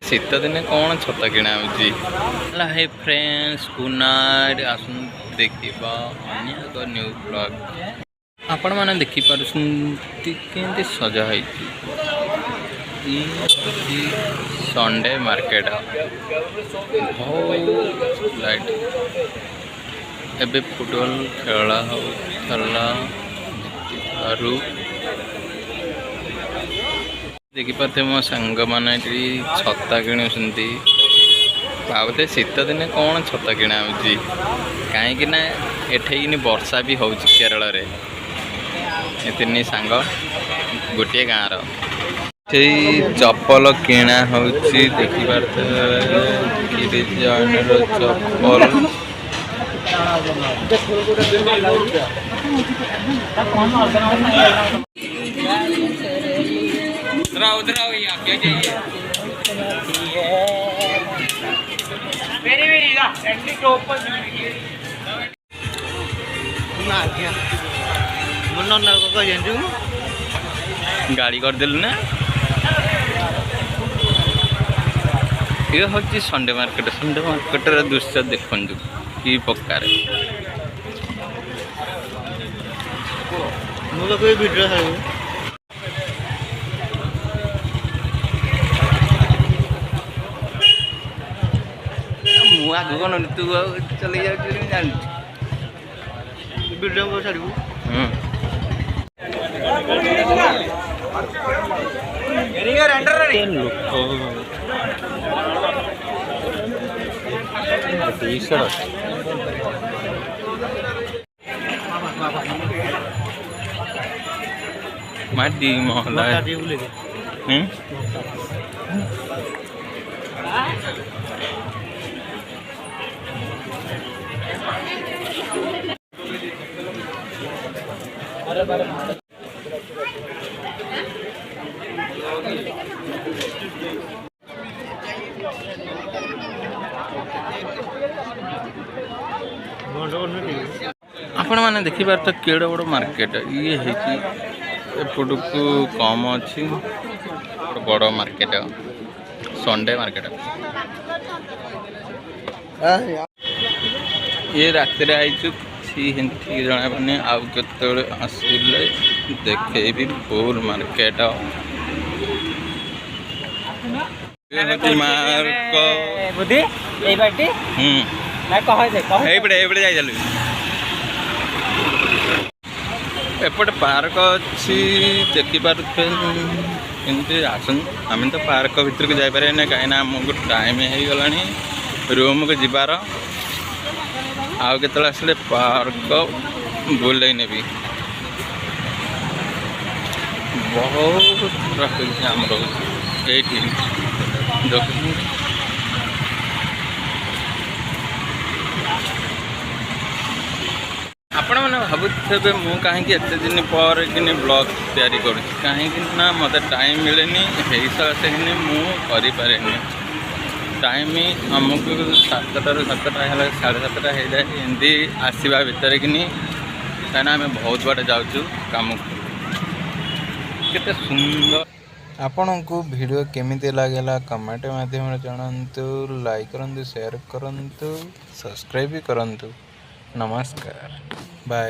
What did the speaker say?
शीत दिने कौन छता किणा हे फ्रेंड्स गुड नाइट आसन देखा अन्य एक न्यू ब्लॉग आपण मैंने देखिपुं के सजा संडे मार्केट बहुत लाइट एबे फुटबॉल खेला होता देखिपे मो सांग मैंने छता किणुंट भावते शीत दिने कौन छता किणा कहीं एठे वर्षा भी हो केरल रे तीन सांग गोटे गाँव चप्पल किणा हो देखिपार चप्पल गाड़ी करदेलु ना ये हूँ संडे मार्केट दृश्य देखु कि प्रकार आग कौन तू चले जान वीडियो छाड़ू माटी महला आपण मैंने देखिबार तो केड़ बड़ मार्केट ये एपट को कम अच्छी बड़ मार्केट संडे मार्केट ये रात आई जना पाने आउ के आसिले देखे भी फुल मार्केट एपटे पार्क अच्छी देखिपारे आसन आम तो पार्क भीतर को जापे ना कहीं आमको टाइम हो गला रूम को जीवार आउ के आसले पार्क बुले नेबी बहुत ट्राफिक जाम रोचे आपण मैंने भावुथे मु कहीं एत दिन पर कि ब्लॉग तैयारी कर कहीं मत टाइम मिले सकाशे मुझे टाइम आमको 7टा ରୁ 7ଟା है 7:30 हो जाए एमती आसवा भितर कि कहीं आम बहुत बाटे जाऊँ कम केते सुंदर। आपण को वीडियो केमिति लागला कमेंट माध्यम जणांतु लाइक करंतु शेयर करंतु सब्सक्राइब भी करंतु। नमस्कार बाय।